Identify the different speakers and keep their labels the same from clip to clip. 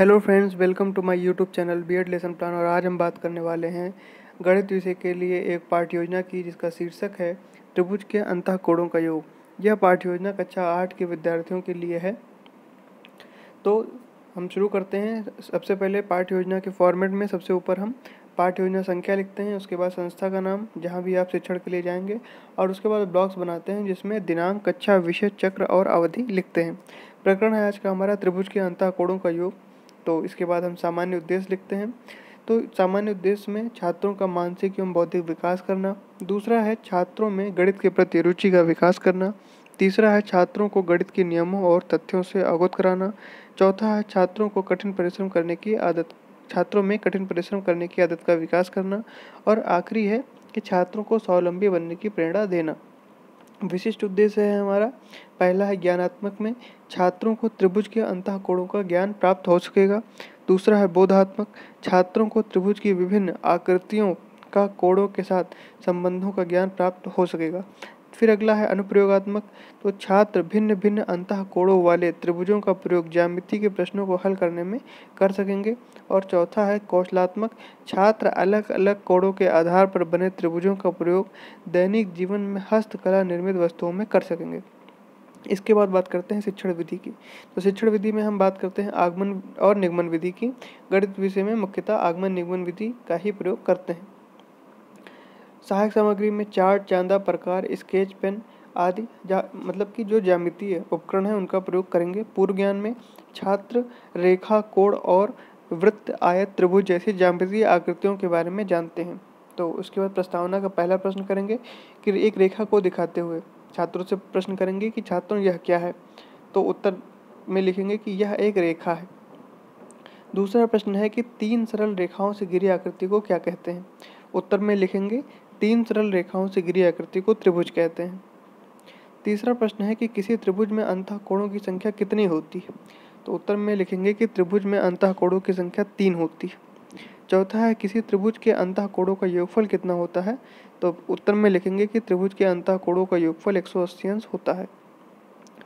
Speaker 1: Hello friends, welcome to my YouTube channel BEd lesson plan. और आज हम बात करने वाले हैं गणित विषय के लिए एक पाठ्य योजना की, जिसका शीर्षक है त्रिभुज के अंतःकोणों का योग। यह पाठ्य योजना कक्षा 8 के विद्यार्थियों के लिए है। तो हम शुरू करते हैं। सबसे पहले पाठ्य योजना के फॉर्मेट में सबसे ऊपर हम पाठ्य योजना संख्या लिखते हैं, उसके बाद संस्था का नाम जहाँ भी आप शिक्षण के लिए जाएंगे, और उसके बाद ब्लॉक्स बनाते हैं जिसमें दिनांक, कक्षा, विषय, चक्र और अवधि लिखते हैं। प्रकरण है आज का हमारा त्रिभुज के अंतःकोणों का योग। तो इसके बाद हम सामान्य उद्देश्य लिखते हैं। तो सामान्य उद्देश्य में छात्रों का मानसिक एवं बौद्धिक विकास करना। दूसरा है छात्रों में गणित के प्रति रुचि का विकास करना। तीसरा है छात्रों को गणित के नियमों और तथ्यों से अवगत कराना। चौथा है छात्रों में कठिन परिश्रम करने की आदत का विकास करना। और आखिरी है कि छात्रों को स्वावलंबी बनने की प्रेरणा देना। विशिष्ट उद्देश्य है हमारा, पहला है ज्ञानात्मक में छात्रों को त्रिभुज के अंतःकोणों का ज्ञान प्राप्त हो सकेगा। दूसरा है बोधात्मक, छात्रों को त्रिभुज की विभिन्न आकृतियों का कोणों के साथ संबंधों का ज्ञान प्राप्त हो सकेगा। फिर अगला है अनुप्रयोगात्मक, तो छात्र भिन्न भिन्न अंतःकोणों वाले त्रिभुजों का प्रयोग ज्यामिति के प्रश्नों को हल करने में कर सकेंगे। और चौथा है कौशलात्मक, छात्र अलग अलग कोणों के आधार पर बने त्रिभुजों का प्रयोग दैनिक जीवन में हस्तकला निर्मित वस्तुओं में कर सकेंगे। इसके बाद बात करते हैं शिक्षण विधि की। तो शिक्षण विधि में हम बात करते हैं आगमन और निगमन विधि की। गणित विषय में मुख्यतः आगमन निगमन विधि का ही प्रयोग करते हैं। सहायक सामग्री में चार्ट, चांदा, प्रकार, स्केच पेन आदि मतलब कि जो ज्यामितीय उपकरण है उनका प्रयोग करेंगे। पूर्व ज्ञान में छात्र रेखा, कोण और वृत्त, आयत, त्रिभुज जैसी ज्यामितीय आकृतियों के बारे में जानते हैं। तो उसके बाद प्रस्तावना का पहला प्रश्न करेंगे कि एक रेखा को दिखाते हुए छात्रों से प्रश्न करेंगे कि छात्रों यह क्या है। तो उत्तर में लिखेंगे कि यह एक रेखा है। दूसरा प्रश्न है कि तीन सरल रेखाओं से घिरी आकृति को क्या कहते हैं। उत्तर में लिखेंगे तीन सरल रेखाओं से घिरी आकृति को त्रिभुज कहते हैं। तीसरा प्रश्न है कि किसी त्रिभुज में अंतःकोणों की संख्या कितनी होती है। तो उत्तर में लिखेंगे कि त्रिभुज में अंतःकोणों की संख्या 3 होती है। चौथा है किसी त्रिभुज के अंतःकोणों का योगफल कितना होता है। तो उत्तर में लिखेंगे कि त्रिभुज के अंतःकोणों का योगफल 180 अंश होता है।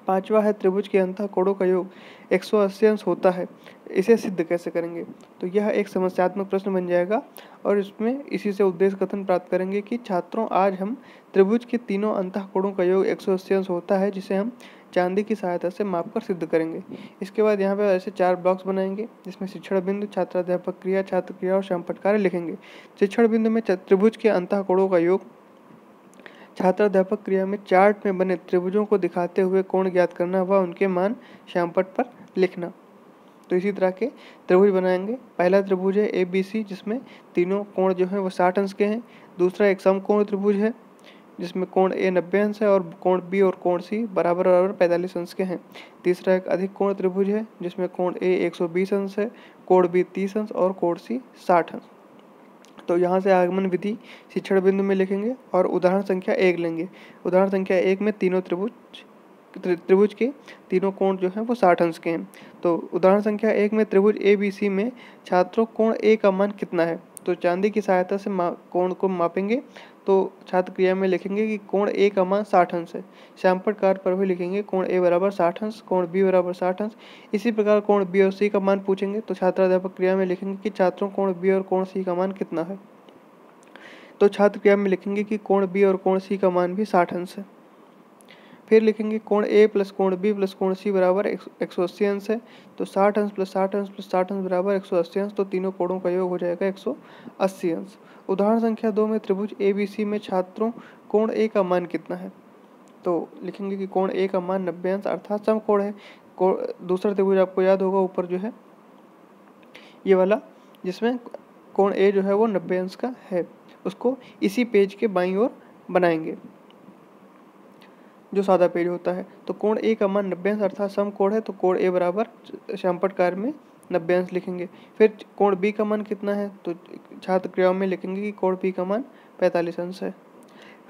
Speaker 1: पांचवा है त्रिभुज के अंतःकोणों का योग 180 अंश होता है, इसे सिद्ध कैसे करेंगे। तो यह एक समस्यात्मक प्रश्न बन जाएगा और इसमें इसी से उद्देश्य कथन प्राप्त करेंगे कि छात्रों आज हम त्रिभुज के तीनों अंतःकोणों का योग 180 अंश होता है, जिसे हम चांदी की सहायता से मापकर सिद्ध करेंगे। इसके बाद यहाँ पर ऐसे 4 ब्लॉक्स बनाएंगे जिसमें शिक्षण बिंदु, छात्राध्यापक क्रिया, छात्र क्रिया और शामपट कार्य लिखेंगे। शिक्षण बिंदु में त्रिभुज के अंतःकोणों का योग, छात्राध्यापक क्रिया में चार्ट में बने त्रिभुजों को दिखाते हुए कोण ज्ञात करना व उनके मान श्यामपट्ट पर लिखना। तो इसी तरह के त्रिभुज बनाएंगे। पहला त्रिभुज है ABC, जिसमें तीनों कोण जो हैं वो 60 अंश के हैं। दूसरा एक समकोण त्रिभुज है जिसमें कोण A 90 अंश है और कोण B और कोण C बराबर बराबर 45 अंश के हैं। तीसरा एक अधिक कोण त्रिभुज है जिसमें कोण A 120 अंश है, कोण B 30 अंश और कोण C 60 अंश। तो यहाँ से आगमन विधि शिक्षण बिंदु में लिखेंगे और उदाहरण संख्या 1 लेंगे। उदाहरण संख्या 1 में तीनों त्रिभुज के तीनों कोण जो हैं वो 60 अंश के हैं। तो उदाहरण संख्या 1 में त्रिभुज ABC में छात्रों कोण A का मान कितना है। तो चांदी की सहायता से कोण को मापेंगे। तो छात्र क्रिया में लिखेंगे कि कोण A का मान 60 अंश है। श्यामपट्ट कार्य पर भी लिखेंगे कोण A बराबर 60 अंश, कोण B बराबर 60 अंश। इसी प्रकार कोण B और C का मान पूछेंगे तो छात्राध्यापक क्रिया में लिखेंगे कि छात्रों कोण B और कोण C का मान कितना है। तो छात्र क्रिया में लिखेंगे कि कोण B और कोण C का मान भी 60 अंश है। फिर लिखेंगे कोण A प्लस कोण B प्लस कोण C बराबर 180 अंश है। तो 60 अंश प्लस 60 अंश प्लस 60 अंश बराबर 180 अंश। तो तीनों कोणों का योग हो जाएगा 180 अंश। उदाहरण संख्या 2 में त्रिभुज ABC में छात्रों कोण A का मान कितना है। तो लिखेंगे कि कोण A का मान 90 अंश अर्थात समकोण है। दूसरा त्रिभुज आपको याद होगा ऊपर जो है ये वाला, जिसमें कोण A जो है वो 90 अंश का है, उसको इसी पेज के बाईं ओर बनाएंगे जो सादा पेज होता है। तो कोण A का मान 90 अंश अर्थात समकोण है। तो कोण A बराबर श्यामपट्ट कार्य में 90 अंश लिखेंगे। फिर कोण B का मान कितना है। तो छात्र क्रियाओं में लिखेंगे कि कोण B का मान 45 अंश है।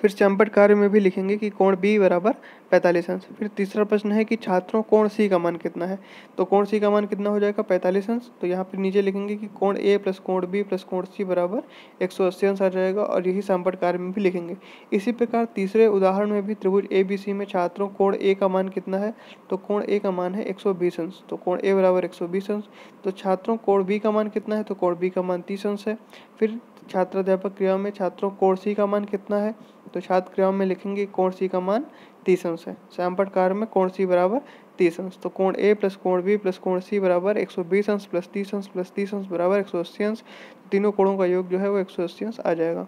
Speaker 1: फिर चंपट कार्य में भी लिखेंगे कि कोण बी बराबर 45 अंश। फिर तीसरा प्रश्न है कि छात्रों कोण सी का मान कितना है, तो कोण सी का मान कितना हो जाएगा 45 अंश। तो यहाँ पर नीचे लिखेंगे कि कोण ए प्लस कोण बी प्लस कोण सी बराबर 180 अंश आ जाएगा, और यही चंपट कार्य में भी लिखेंगे। इसी प्रकार तीसरे उदाहरण में भी त्रिभुज ए बी सी में छात्रों कोण ए का मान कितना है, तो कोण ए का मान है 120 अंश। तो कोण ए बराबर 120 अंश। तो छात्रों कोण बी का मान कितना है, तो कोण बी का मान 30 अंश है। फिर छात्राध्यापक क्रिया में छात्रों कोण सी का मान कितना है, तो छात्र क्रिया में लिखेंगे कोण सी का मान 30 अंश है। सैंपट कार्य में कोण सी बराबर 30 अंश। तो कोण ए प्लस कोण बी प्लस कोण सी बराबर 120 अंश प्लस 30 अंश प्लस 30 अंश बराबर 180 अंश। तीनों कोणों का योग जो है वो 180 अंश आ जाएगा।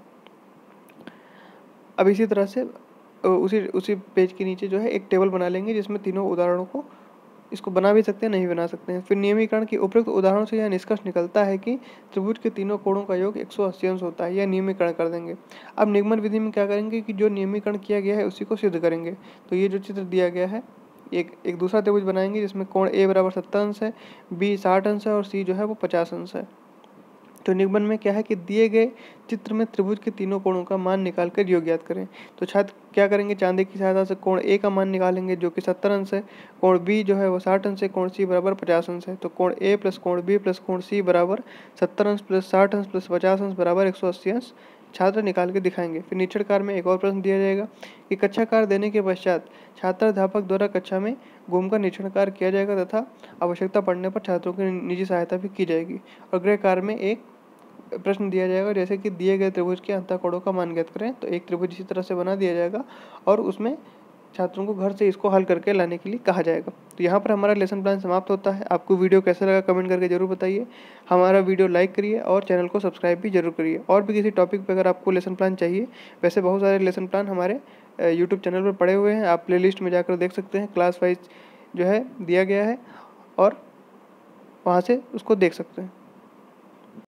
Speaker 1: अब इसी तरह से उसी पेज के नीचे जो है एक टेबल बना लेंगे जिसमें तीनों उदाहरणों को, इसको बना भी सकते हैं, नहीं बना सकते हैं। फिर नियमीकरण की उपयुक्त उदाहरणों से यह निष्कर्ष निकलता है कि त्रिभुज के तीनों कोणों का योग 180 अंश होता है। यह नियमीकरण कर देंगे। अब निगमन विधि में क्या करेंगे कि जो नियमीकरण किया गया है उसी को सिद्ध करेंगे। तो ये जो चित्र दिया गया है, एक दूसरा त्रिभुज बनाएंगे जिसमें कोण ए बराबर 70 अंश है, बी 60 अंश है और सी जो है वो 50 अंश है। तो निगमन में क्या है कि दिए गए चित्र में त्रिभुज के तीनों कोणों का मान निकालकर योग ज्ञात करें। तो छात्र क्या करेंगे, चांदी की सहायता से कोण ए का मान निकालेंगे जो कि 70 अंश है, कोण बी जो है वो 60 अंश है, कोण सी बराबर 50 अंश है। तो कोण ए प्लस कोण बी प्लस कोण सी बराबर 70 अंश प्लस 60 अंश प्लस 50 अंश बराबर 180 अंश छात्र निकाल के दिखाएंगे। फिर निरीक्षण कार्य में एक और प्रश्न दिया जाएगा कि कक्षा कार्य देने के पश्चात छात्राध्यापक द्वारा कक्षा में घूमकर निरीक्षण कार्य किया जाएगा तथा आवश्यकता पड़ने पर छात्रों की निजी सहायता भी की जाएगी। और गृह कार्य में एक प्रश्न दिया जाएगा जैसे कि दिए गए त्रिभुज के अंतःकोणों का मान ज्ञात करें। तो एक त्रिभुज इसी तरह से बना दिया जाएगा और उसमें छात्रों को घर से इसको हल करके लाने के लिए कहा जाएगा। तो यहाँ पर हमारा लेसन प्लान समाप्त होता है। आपको वीडियो कैसा लगा कमेंट करके जरूर बताइए। हमारा वीडियो लाइक करिए और चैनल को सब्सक्राइब भी जरूर करिए। और भी किसी टॉपिक पर अगर आपको लेसन प्लान चाहिए, वैसे बहुत सारे लेसन प्लान हमारे यूट्यूब चैनल पर पड़े हुए हैं, आप प्लेलिस्ट में जाकर देख सकते हैं। क्लास वाइज जो है दिया गया है और वहाँ से उसको देख सकते हैं।